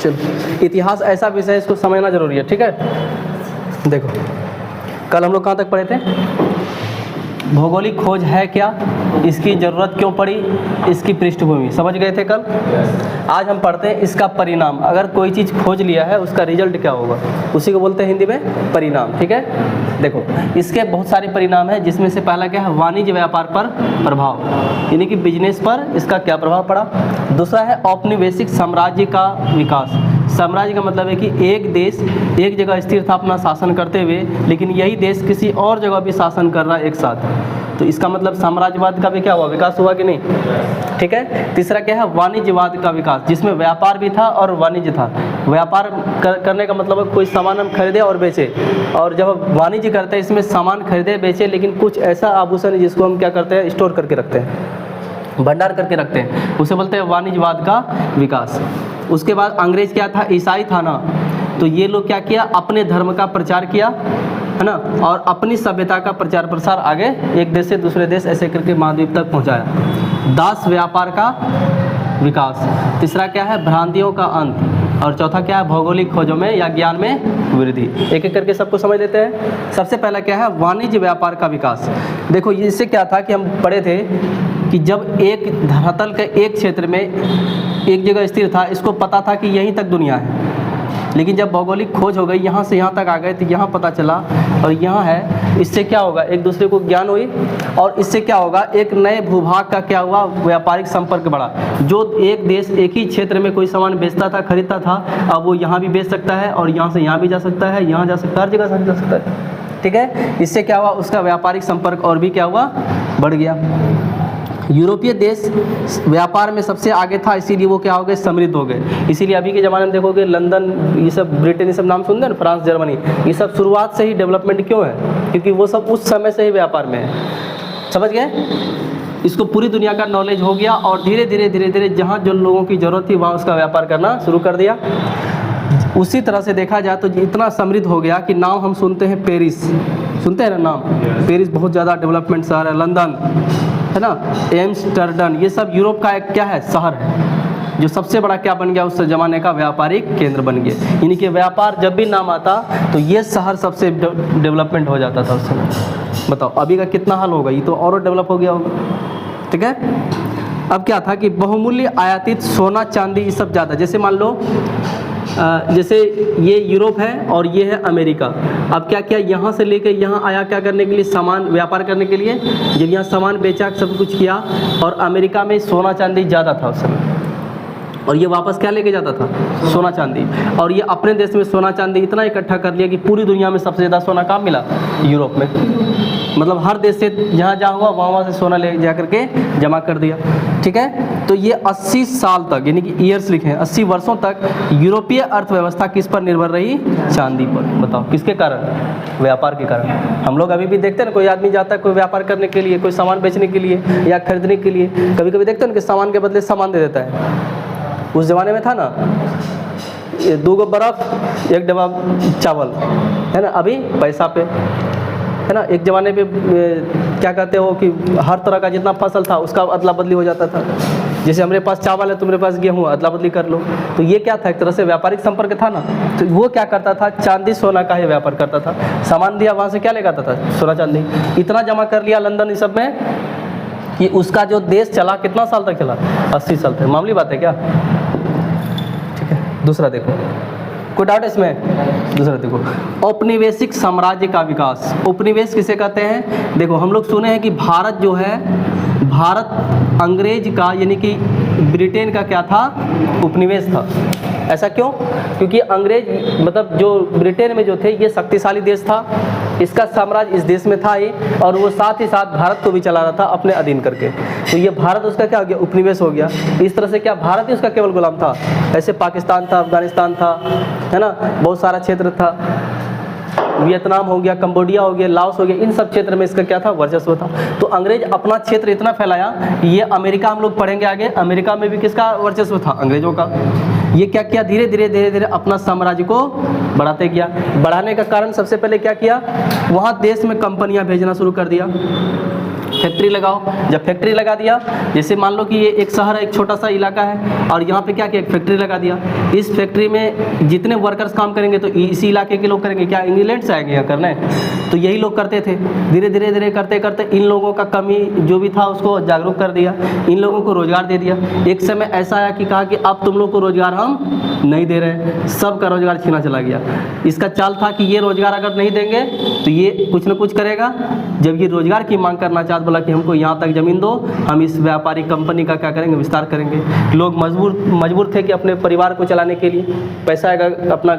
चलो, इतिहास ऐसा विषय है, इसको समझना जरूरी है, ठीक है। देखो कल हम लोग कहाँ तक पढ़े थे? भौगोलिक खोज है क्या, इसकी ज़रूरत क्यों पड़ी, इसकी पृष्ठभूमि समझ गए थे कल। आज हम पढ़ते हैं इसका परिणाम। अगर कोई चीज़ खोज लिया है उसका रिजल्ट क्या होगा, उसी को बोलते हैं हिंदी में परिणाम, ठीक है। देखो इसके बहुत सारे परिणाम हैं, जिसमें से पहला क्या है, वाणिज्य व्यापार पर प्रभाव, यानी कि बिजनेस पर इसका क्या प्रभाव पड़ा। दूसरा है औपनिवेशिक साम्राज्य का विकास। साम्राज्य का मतलब है कि एक देश एक जगह स्थिर था अपना शासन करते हुए, लेकिन यही देश किसी और जगह भी शासन कर रहा है एक साथ, तो इसका मतलब साम्राज्यवाद का भी क्या हुआ, विकास हुआ कि नहीं, ठीक है। तीसरा क्या है, वाणिज्यवाद का विकास, जिसमें व्यापार भी था और वाणिज्य था। व्यापार करने का मतलब है कोई सामान हम खरीदे और बेचे, और जब वाणिज्य करते हैं इसमें सामान खरीदे बेचे, लेकिन कुछ ऐसा आभूषण है जिसको हम क्या करते हैं, स्टोर करके रखते हैं, भंडार करके रखते हैं, उसे बोलते हैं वाणिज्यवाद का विकास। उसके बाद अंग्रेज क्या था, ईसाई था ना, तो ये लोग क्या किया, अपने धर्म का प्रचार किया, है ना, और अपनी सभ्यता का प्रचार प्रसार आगे एक देश से दूसरे देश ऐसे करके महाद्वीप तक पहुंचाया। दास व्यापार का विकास। तीसरा क्या है, भ्रांतियों का अंत। और चौथा क्या है, भौगोलिक खोजों में या ज्ञान में वृद्धि। एक एक करके सबको समझ लेते हैं। सबसे पहला क्या है, वाणिज्य व्यापार का विकास। देखो इससे क्या था कि हम पढ़े थे कि जब एक धरातल के एक क्षेत्र में एक जगह स्थिर था, इसको पता था कि यहीं तक दुनिया है, लेकिन जब भौगोलिक खोज हो गई, यहाँ से यहाँ तक आ गए, तो यहाँ पता चला और यहाँ है, इससे क्या होगा, एक दूसरे को ज्ञान हुई, और इससे क्या होगा, एक नए भूभाग का क्या हुआ, व्यापारिक संपर्क बढ़ा। जो एक देश एक ही क्षेत्र में कोई सामान बेचता था, खरीदता था, अब वो यहाँ भी बेच सकता है, और यहाँ से यहाँ भी जा सकता है, यहाँ जा सकता है, हर जगह से जा सकता है, ठीक है। इससे क्या हुआ, उसका व्यापारिक संपर्क और भी क्या हुआ, बढ़ गया। यूरोपीय देश व्यापार में सबसे आगे था, इसीलिए वो क्या हो गए, समृद्ध हो गए। इसीलिए अभी के ज़माने में देखोगे लंदन, ये सब ब्रिटेन, ये सब नाम सुनते हैं ना, फ्रांस, जर्मनी, ये सब शुरुआत से ही डेवलपमेंट क्यों है, क्योंकि वो सब उस समय से ही व्यापार में है, समझ गए। इसको पूरी दुनिया का नॉलेज हो गया, और धीरे धीरे धीरे धीरे जहाँ जो लोगों की ज़रूरत थी वहाँ उसका व्यापार करना शुरू कर दिया। उसी तरह से देखा जाए तो इतना समृद्ध हो गया कि नाम हम सुनते हैं पेरिस, सुनते हैं ना नाम, पेरिस बहुत ज़्यादा डेवलपमेंट शहर है, लंदन है ना, एम्स्टर्डम, ये सब यूरोप का एक क्या है, शहर है, जो सबसे बड़ा क्या बन गया, उस ज़माने का व्यापारिक केंद्र बन गया। यानी कि व्यापार जब भी नाम आता तो ये शहर सबसे डेवलपमेंट हो जाता था उस समय। बताओ अभी का कितना हाल होगा, ये तो और डेवलप हो गया होगा, ठीक है। अब क्या था कि बहुमूल्य आयातित सोना चांदी ये सब ज़्यादा, जैसे मान लो जैसे ये यूरोप है और ये है अमेरिका। अब क्या किया, यहाँ से लेकर यहाँ आया क्या करने के लिए, सामान व्यापार करने के लिए। जब यहाँ सामान बेचा सब कुछ किया, और अमेरिका में सोना चांदी ज़्यादा था उस समय, और ये वापस क्या लेके जाता था, सोना चांदी। और ये अपने देश में सोना चांदी इतना इकट्ठा कर लिया कि पूरी दुनिया में सबसे ज़्यादा सोना कहाँ मिला, यूरोप में। मतलब हर देश से जहाँ जहाँ हुआ वहाँ से सोना ले जा करके जमा कर दिया, ठीक है। तो ये 80 साल तक, यानी कि ईयर्स लिखे हैं, 80 वर्षों तक यूरोपीय अर्थव्यवस्था किस पर निर्भर रही, चांदी पर। बताओ किसके कारण, व्यापार के कारण। हम लोग अभी भी देखते हैं ना, कोई आदमी जाता है कोई व्यापार करने के लिए, कोई सामान बेचने के लिए या खरीदने के लिए, कभी कभी देखते हैं ना कि सामान के बदले सामान दे देता है। उस ज़माने में था ना, 2 गो बर्फ़ 1 डब्बा चावल, है ना, अभी पैसा पे, है ना। एक ज़माने पे क्या कहते हो कि हर तरह का जितना फसल था उसका अदला बदली हो जाता था। जैसे हमारे पास चावल है, तुम्हारे पास गेहूँ, अदला बदली कर लो। तो ये क्या था, एक तरह से व्यापारिक संपर्क था ना। तो वो क्या करता था, चांदी सोना का ही व्यापार करता था। सामान दिया, वहाँ से क्या लेकर आता था, सोना चांदी। इतना जमा कर लिया लंदन इस सब में कि उसका जो देश चला, कितना साल तक चला, 80 साल तक। मामूली बात है क्या, ठीक है। दूसरा देखो, कोई डाउट इसमें, दूसरा देखो, औपनिवेशिक साम्राज्य का विकास। उपनिवेश किसे कहते हैं, देखो हम लोग सुने हैं कि भारत जो है, भारत अंग्रेज का यानी कि ब्रिटेन का क्या था, उपनिवेश था। ऐसा क्यों, क्योंकि अंग्रेज मतलब जो ब्रिटेन में जो थे ये शक्तिशाली देश था, इसका साम्राज्य इस देश में था ही, और वो साथ ही साथ भारत को भी चला रहा था अपने अधीन करके। तो ये भारत उसका क्या हो गया, उपनिवेश हो गया। इस तरह से क्या भारत ही उसका केवल गुलाम था, ऐसे पाकिस्तान था, अफगानिस्तान था, है ना, बहुत सारा क्षेत्र था, वियतनाम हो गया, कंबोडिया हो गया, लाओस हो गया, इन सब क्षेत्र में इसका क्या था, वर्चस्व था। तो अंग्रेज अपना क्षेत्र इतना फैलाया, ये अमेरिका हम लोग पढ़ेंगे आगे, अमेरिका में भी किसका वर्चस्व था, अंग्रेजों का। ये क्या किया, धीरे धीरे धीरे धीरे अपना साम्राज्य को बढ़ाते गया। बढ़ाने का कारण सबसे पहले क्या किया, वहाँ देश में कंपनियाँ भेजना शुरू कर दिया, फैक्ट्री लगाओ। जब फैक्ट्री लगा दिया, जैसे मान लो कि ये एक शहर है, एक छोटा सा इलाका है, और यहाँ पे क्या किया, एक फैक्ट्री लगा दिया। इस फैक्ट्री में जितने वर्कर्स काम करेंगे तो इसी इलाके के लोग करेंगे, क्या इंग्लैंड से आएंगे यहाँ करने? तो यही लोग करते थे। धीरे धीरे धीरे करते करते इन लोगों का कमी जो भी था उसको जागरूक कर दिया, इन लोगों को रोजगार दे दिया। एक समय ऐसा आया कि कहा कि अब तुम लोग को रोजगार हम नहीं दे रहे, सबका रोजगार छीना चला गया। इसका चाल था कि ये रोजगार अगर नहीं देंगे तो ये कुछ न कुछ करेगा। जब ये रोजगार की मांग करना चाहता, बोला कि हमको यहाँ तक ज़मीन दो, हम इस व्यापारी कंपनी का क्या करेंगे, विस्तार करेंगे। लोग मजबूर थे कि अपने परिवार को चलाने के लिए पैसा आएगा, अपना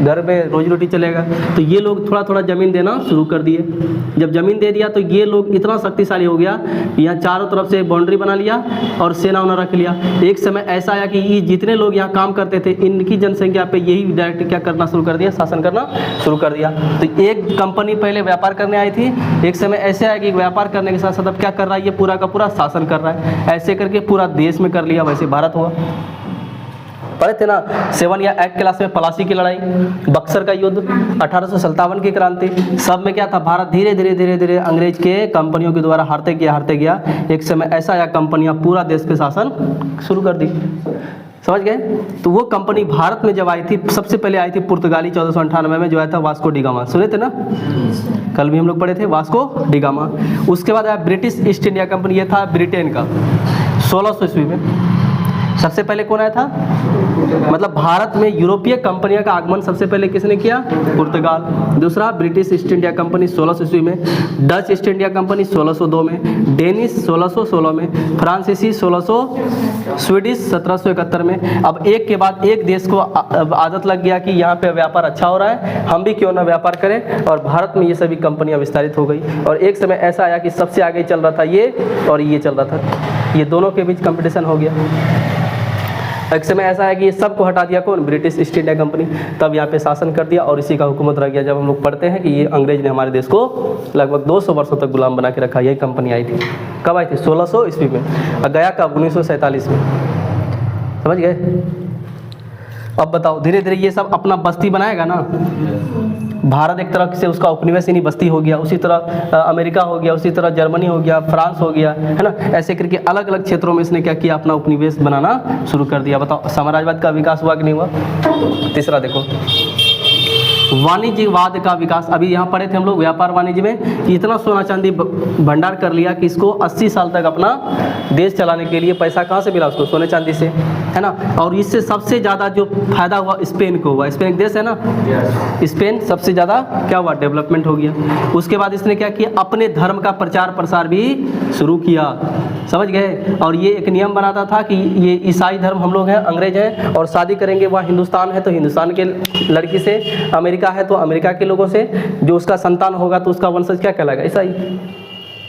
घर में रोजी रोटी चलेगा, तो ये लोग थोड़ा थोड़ा ज़मीन देना शुरू कर दिए। जब ज़मीन दे दिया तो ये लोग इतना शक्तिशाली हो गया, यहाँ चारों तरफ से बाउंड्री बना लिया और सेना उन्हें रख लिया। एक समय ऐसा आया कि ये जितने लोग यहाँ काम करते थे, इनकी जनसंख्या पे यही डायरेक्ट क्या करना शुरू कर दिया, शासन करना शुरू कर दिया। तो एक कंपनी पहले व्यापार करने आई थी, एक समय ऐसे आया कि व्यापार करने के साथ साथ अब क्या कर रहा है, ये पूरा का पूरा शासन कर रहा है। ऐसे करके पूरा देश में कर लिया। वैसे भारत हुआ, पढ़े थे ना 7 या 8 क्लास में, प्लासी की लड़ाई, बक्सर का युद्ध, 1857 की क्रांति, सब में क्या था, भारत धीरे धीरे धीरे धीरे अंग्रेज के कंपनियों के द्वारा हारते गया। एक समय ऐसा आया, कंपनियां पूरा देश पे शासन शुरू कर दी। समझ गए? तो वो कंपनी भारत में जब आई थी, सबसे पहले आई थी पुर्तगाली 1498 में, जो आया था वास्को डी गामा। सुने थे ना, कल भी हम लोग पढ़े थे वास्को डी गामा। उसके बाद आया ब्रिटिश ईस्ट इंडिया कंपनी, ये था ब्रिटेन का 1600 ईस्वी में। सबसे पहले कौन आया था, मतलब भारत में यूरोपीय कंपनियों का आगमन सबसे पहले किसने किया, पुर्तगाल। दूसरा ब्रिटिश ईस्ट इंडिया कंपनी 1600 ईस्वी में, डच ईस्ट इंडिया कंपनी 1602 में, डेनिश 1616 में, फ्रांसीसी 1600, स्वीडिश 1771 में। अब एक के बाद एक देश को आदत लग गया कि यहाँ पे व्यापार अच्छा हो रहा है, हम भी क्यों ना व्यापार करें, और भारत में ये सभी कंपनियाँ विस्तारित हो गई। और एक समय ऐसा आया कि सबसे आगे चल रहा था ये और ये चल रहा था, ये दोनों के बीच कंपटीशन हो गया। एक समय ऐसा है कि ये सबको हटा दिया, कौन, ब्रिटिश ईस्ट इंडिया कंपनी, तब यहाँ पे शासन कर दिया और इसी का हुकूमत रह गया। जब हम लोग पढ़ते हैं कि ये अंग्रेज ने हमारे देश को लगभग 200 वर्षों तक गुलाम बना के रखा। यही कंपनी आई थी, कब आई थी, 1600 ईस्वी में, और गया कब, 1947 में। समझ गए? अब बताओ, धीरे धीरे ये सब अपना बस्ती बनाएगा ना। भारत एक तरह से उसका उपनिवेश इन्हीं बस्ती हो गया, उसी तरह अमेरिका हो गया, उसी तरह जर्मनी हो गया, फ्रांस हो गया, है ना। ऐसे करके अलग अलग क्षेत्रों में इसने क्या किया, अपना उपनिवेश बनाना शुरू कर दिया। बताओ साम्राज्यवाद का विकास हुआ कि नहीं हुआ? तीसरा देखो, वाणिज्यवाद का विकास। अभी यहाँ पढ़े थे हम लोग व्यापार वाणिज्य में, इतना सोना चांदी भंडार कर लिया कि इसको 80 साल तक अपना देश चलाने के लिए पैसा कहाँ से मिला उसको, सोने चांदी से, है ना। और इससे सबसे ज़्यादा जो फायदा हुआ स्पेन को हुआ। स्पेन एक देश है ना, स्पेन सबसे ज़्यादा क्या हुआ, डेवलपमेंट हो गया। उसके बाद इसने क्या किया, अपने धर्म का प्रचार प्रसार भी शुरू किया। समझ गए? और ये एक नियम बनाता था कि ये ईसाई धर्म हम लोग हैं, अंग्रेज हैं, और शादी करेंगे वहाँ हिंदुस्तान है तो हिंदुस्तान के लड़की से, अमेरिका है तो अमेरिका के लोगों से, जो उसका संतान होगा तो उसका वंशज क्या कहलाएगा, ईसाई।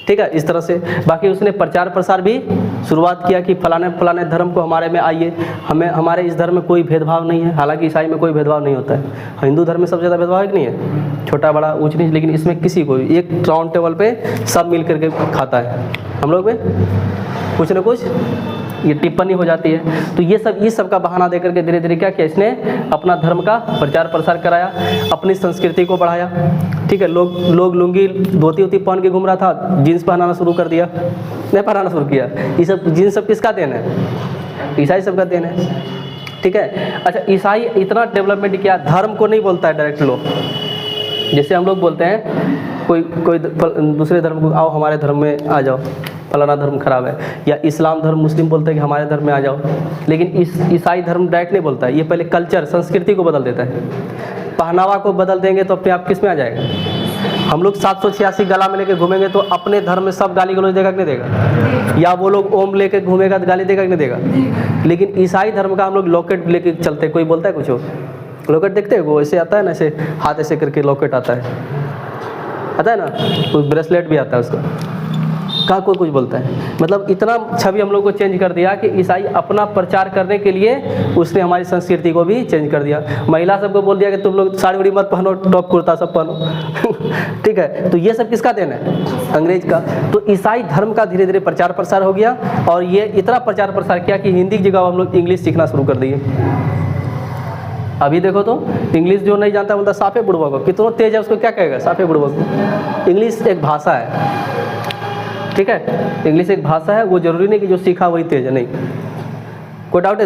ठीक है, इस तरह से। बाकी उसने प्रचार प्रसार भी शुरुआत किया कि फलाने फलाने धर्म को हमारे में आइए, हमें हमारे इस धर्म में कोई भेदभाव नहीं है। हालांकि ईसाई में कोई भेदभाव नहीं होता है, हिंदू धर्म में सबसे ज़्यादा भेदभाव है कि नहीं है, छोटा बड़ा ऊंच नीच, लेकिन इसमें किसी को एक राउंड टेबल पे सब मिल करके खाता है। हम लोग में कुछ न कुछ ये टिप्पणी हो जाती है। तो ये सब का बहाना देकर के धीरे धीरे क्या किया, इसने अपना धर्म का प्रचार प्रसार कराया, अपनी संस्कृति को बढ़ाया। ठीक है, लोग लुंगी धोती वोती पहन के घूम रहा था, जीन्स पहनाना शुरू कर दिया, नहीं पहनाना शुरू किया। ये सब जीन्स सब किसका देन है, ईसाई सब का देन है। ठीक है, अच्छा ईसाई इतना डेवलपमेंट किया, धर्म को नहीं बोलता है डायरेक्ट लोग, जैसे हम लोग बोलते हैं कोई दूसरे धर्म को, आओ हमारे धर्म में आ जाओ, फलाना धर्म खराब है, या इस्लाम धर्म मुस्लिम बोलते हैं कि हमारे धर्म में आ जाओ। लेकिन ईसाई धर्म डायरेक्ट नहीं बोलता है, ये पहले कल्चर संस्कृति को बदल देता है। पहनावा को बदल देंगे तो अपने आप किस में आ जाएगा। हम लोग 786 गला में लेके घूमेंगे तो अपने धर्म में सब गाली गलौज देगा कि नहीं देगा, या वो लोग ओम लेके घूमेगा तो गाली देगा कि नहीं देगा। लेकिन ईसाई धर्म का हम लोग लॉकेट लेके चलते, कोई बोलता है कुछ हो, लॉकेट देखते हैं वो ऐसे आता है ना, ऐसे हाथ ऐसे करके लॉकेट आता है ना, कुछ ब्रेसलेट भी आता है उसका, कहाँ कोई कुछ बोलता है। मतलब इतना छवि हम लोग को चेंज कर दिया कि ईसाई अपना प्रचार करने के लिए उसने हमारी संस्कृति को भी चेंज कर दिया। महिला सबको बोल दिया कि तुम लोग साड़ी उड़ी मत पहनो, टॉप कुर्ता सब पहनो। ठीक है, तो ये सब किसका देन है, अंग्रेज का। तो ईसाई धर्म का धीरे धीरे प्रचार प्रसार हो गया, और ये इतना प्रचार प्रसार किया कि हिंदी की जगह हम लोग इंग्लिश सीखना शुरू कर दिए। अभी देखो तो इंग्लिश जो नहीं जानता बोलता साफे बुड़वा को, कितना तेज है उसको क्या कहेगा, साफे बुड़वा को। इंग्लिश एक भाषा है, ठीक है। इंग्लिश एक भाषा है, वो जरूरी नहीं कि जो सीखा वही तेज है, नहीं, कोई डाउट है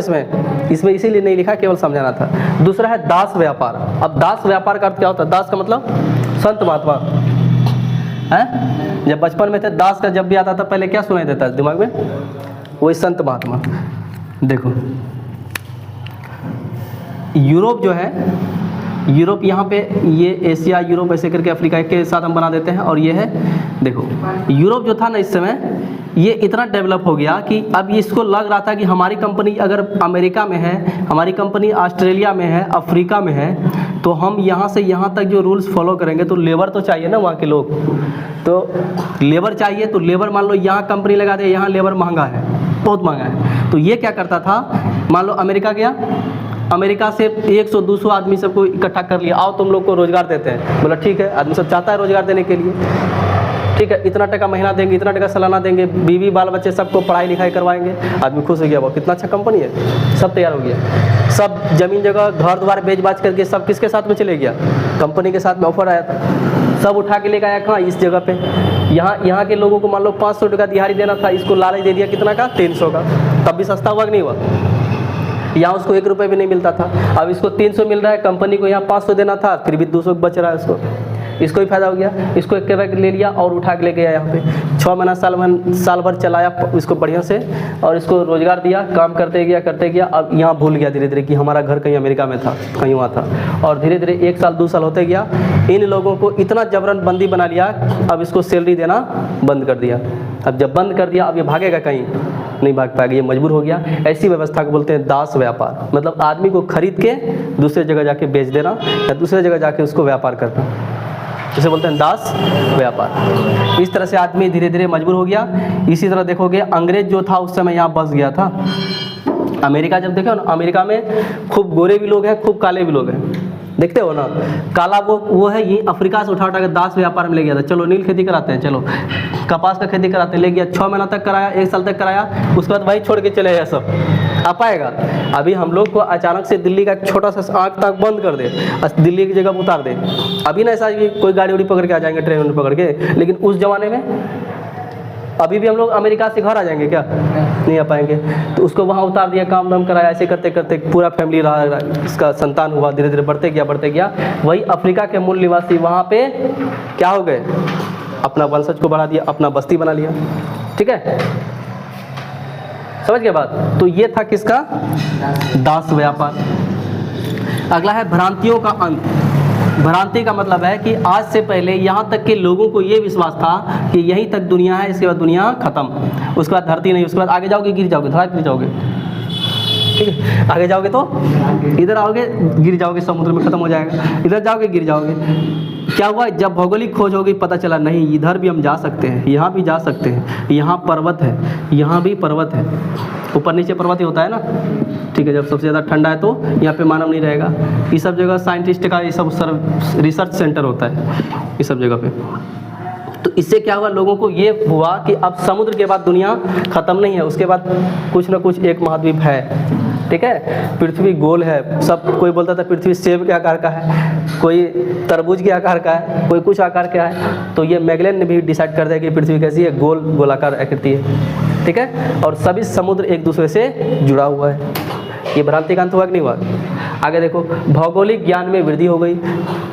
इसमें इसीलिए नहीं लिखा, केवल समझाना था। दूसरा है दास व्यापार। अब दास व्यापार का अर्थ क्या होता है? दास का मतलब संत महात्मा है। जब बचपन में थे, दास का जब भी आता था पहले क्या सुनाई देता है दिमाग में? वही संत महात्मा। देखो यूरोप जो है, यूरोप यहाँ पे ये एशिया, यूरोप ऐसे करके अफ्रीका के साथ हम बना देते हैं। और ये है, देखो यूरोप जो था ना इस समय, ये इतना डेवलप हो गया कि अब इसको लग रहा था कि हमारी कंपनी अगर अमेरिका में है, हमारी कंपनी ऑस्ट्रेलिया में है, अफ्रीका में है, तो हम यहाँ से यहाँ तक जो रूल्स फॉलो करेंगे तो लेबर तो चाहिए ना, वहाँ के लोग तो लेबर चाहिए। तो लेबर मान लो यहाँ कंपनी लगा दे, यहाँ लेबर महंगा है, बहुत महंगा है। तो ये क्या करता था, मान लो अमेरिका गया, अमेरिका से 100-200 आदमी सबको इकट्ठा कर लिया, आओ तुम लोग को रोज़गार देते हैं। बोला ठीक है, आदमी सब चाहता है रोज़गार देने के लिए, ठीक है, इतना टका महीना देंगे, इतना टका सालाना देंगे, बीवी बाल बच्चे सबको पढ़ाई लिखाई करवाएंगे। आदमी खुश हो गया, वो कितना अच्छा कंपनी है, सब तैयार हो गया। सब जमीन जगह घर द्वार बेच बाच करके सब किसके साथ में चले गया? कंपनी के साथ में ऑफर आया था, सब उठा के लेकर आया कहाँ? इस जगह पे। यहाँ के लोगों को मान लो 500 टका दिहाड़ी देना था, इसको लालच दे दिया कितना का? 300 का। तब भी सस्ता हुआ कि नहीं हुआ? यहाँ उसको 1 रुपये भी नहीं मिलता था, अब इसको 300 मिल रहा है, कंपनी को यहाँ 500 देना था, फिर भी 200 बच रहा है उसको। इसको भी फायदा हो गया, इसको एक के ले लिया और उठा के ले गया यहाँ पे। 6 महीना साल भर चलाया इसको बढ़िया से, और इसको रोजगार दिया, काम करते गया। अब यहाँ भूल गया धीरे धीरे कि हमारा घर कहीं अमेरिका में था, कहीं वहाँ था। और धीरे धीरे 1 साल 2 साल होते गया, इन लोगों को इतना जबरन बंदी बना लिया, अब इसको सैलरी देना बंद कर दिया। अब जब बंद कर दिया, अब ये भागेगा कहीं नहीं भाग पाएगा, ये मजबूर हो गया। ऐसी व्यवस्था को बोलते हैं दास व्यापार। मतलब आदमी को खरीद के दूसरे जगह जाके बेच देना, या दूसरे जगह जाके उसको व्यापार करना, इसे बोलते हैं दास व्यापार। इस तरह से आदमी धीरे धीरे मजबूर हो गया। इसी तरह देखोगे अंग्रेज जो था उस समय यहाँ बस गया था। अमेरिका जब देखो ना, अमेरिका में खूब गोरे भी लोग हैं, खूब काले भी लोग हैं, देखते हो ना। काला वो है, ये अफ्रीका से उठा के दास व्यापार में ले गया था। चलो नील खेती कराते हैं, चलो कपास का खेती कराते हैं, ले गया। 6 महीना तक कराया, 1 साल तक कराया, उसके बाद वही छोड़ के चले गए सब। आ पाएगा? अभी हम लोग को अचानक से दिल्ली का छोटा सा आँख तक बंद कर दे, दिल्ली की जगह उतार दे, अभी ना ऐसा कोई गाड़ी उड़ी पकड़ के आ जाएंगे, ट्रेन पकड़ के। लेकिन उस जमाने में अभी भी हम लोग अमेरिका से घर आ जाएंगे क्या? नहीं आ पाएंगे। तो उसको वहाँ उतार दिया, काम दाम कराया, ऐसे करते करते पूरा फैमिली रहा, इसका संतान हुआ, धीरे धीरे बढ़ते गया। वही अफ्रीका के मूल निवासी वहाँ पे क्या हो गए? अपना वंशज को बढ़ा दिया, अपना बस्ती बना लिया। ठीक है, समझ गए बात? तो ये था किसका? दास व्यापार। अगला है भ्रांतियों का अंत। भ्रांति का मतलब है कि आज से पहले यहाँ तक के लोगों को ये विश्वास था कि यहीं तक दुनिया है, इसके बाद दुनिया खत्म, उसके बाद धरती नहीं, उसके बाद आगे जाओगे गिर जाओगे, धड़ाक गिर जाओगे। ठीक है, आगे जाओगे तो इधर आओगे गिर जाओगे, समुद्र में खत्म हो जाएगा, इधर जाओगे गिर जाओगे। क्या हुआ? जब भौगोलिक खोज होगी पता चला नहीं, इधर भी हम जा सकते हैं, यहाँ भी जा सकते हैं, यहाँ पर्वत है, यहाँ भी पर्वत है, ऊपर नीचे पर्वत ही होता है ना। ठीक है, जब सबसे ज़्यादा ठंडा है तो यहाँ पे मानव नहीं रहेगा। ये सब जगह साइंटिस्ट का ये सब रिसर्च सेंटर होता है ये सब जगह पे। तो इससे क्या हुआ? लोगों को ये हुआ कि अब समुद्र के बाद दुनिया ख़त्म नहीं है, उसके बाद कुछ ना कुछ एक महाद्वीप है। ठीक है, पृथ्वी गोल है, सब कोई बोलता था पृथ्वी सेब के आकार का है, कोई तरबूज के आकार का है, कोई कुछ आकार का है। तो ये मैगलेन ने भी डिसाइड कर दिया कि पृथ्वी कैसी है, गोलाकार आकृति है। ठीक है, और सभी समुद्र एक दूसरे से जुड़ा हुआ है। ये भ्रांति का अंत हुआ कि नहीं हुआ? आगे देखो, भौगोलिक ज्ञान में वृद्धि हो गई,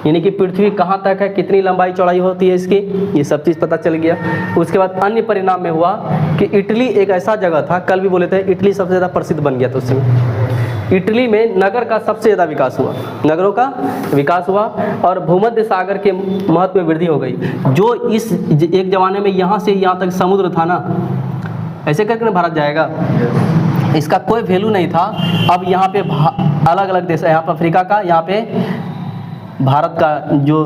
यानी कि पृथ्वी कहाँ तक है, कितनी लंबाई चौड़ाई होती है इसकी, ये सब चीज़ पता चल गया। उसके बाद अन्य परिणाम में हुआ कि इटली एक ऐसा जगह था, कल भी बोले थे, इटली सबसे ज़्यादा प्रसिद्ध बन गया था उस समय। इटली में नगर का सबसे ज़्यादा विकास हुआ, नगरों का विकास हुआ, और भूमध्य सागर के महत्व में वृद्धि हो गई। जो इस एक ज़माने में यहाँ से यहाँ तक समुद्र था ना, ऐसे करके ना भारत जाएगा, इसका कोई वैल्यू नहीं था। अब यहाँ पे अलग अलग देश है, यहाँ पर अफ्रीका का, यहाँ पे भारत का जो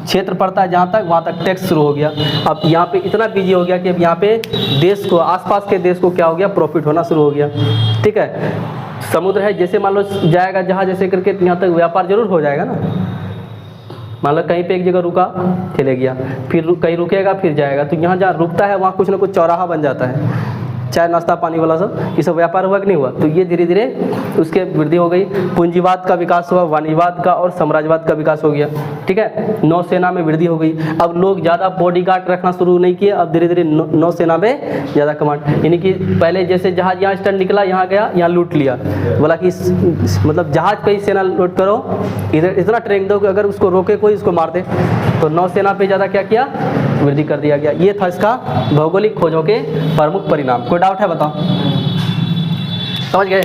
क्षेत्र पड़ता है जहाँ तक, वहाँ तक टैक्स शुरू हो गया। अब यहाँ पे इतना बिजी हो गया कि अब यहाँ पे देश को, आसपास के देश को क्या हो गया, प्रॉफिट होना शुरू हो गया। ठीक है, समुद्र है, जैसे मान लो जाएगा जहाँ, जैसे करके यहाँ तक व्यापार जरूर हो जाएगा ना। मान लो कहीं पे एक जगह रुका, चले गया, फिर कहीं रुकेगा, फिर जाएगा। तो यहाँ जहाँ रुकता है वहाँ कुछ ना कुछ चौराहा बन जाता है। चाय नाश्ता पानी वाला सब, ये सब व्यापार हुआ कि नहीं हुआ। तो ये धीरे धीरे उसके वृद्धि हो गई। पूंजीवाद का विकास हुआ, वाणिज्यवाद का और साम्राज्यवाद का विकास हो गया, ठीक है। नौसेना में वृद्धि हो गई। अब लोग ज़्यादा बॉडीगार्ड रखना शुरू नहीं किए, अब धीरे धीरे नौसेना में ज़्यादा कमांड, यानी कि पहले जैसे जहाज यहाँ स्टैंड निकला, यहाँ गया, यहाँ लूट लिया, बोला कि मतलब जहाज पे ही सेना लूट करो, इधर इतना ट्रेनिंग दो कि अगर उसको रोके कोई उसको मार दे। तो नौसेना पे ज़्यादा क्या किया, वृद्धि कर दिया गया। ये था इसका भौगोलिक खोजों के प्रमुख परिणाम। कोई डाउट है बताओ, समझ गए।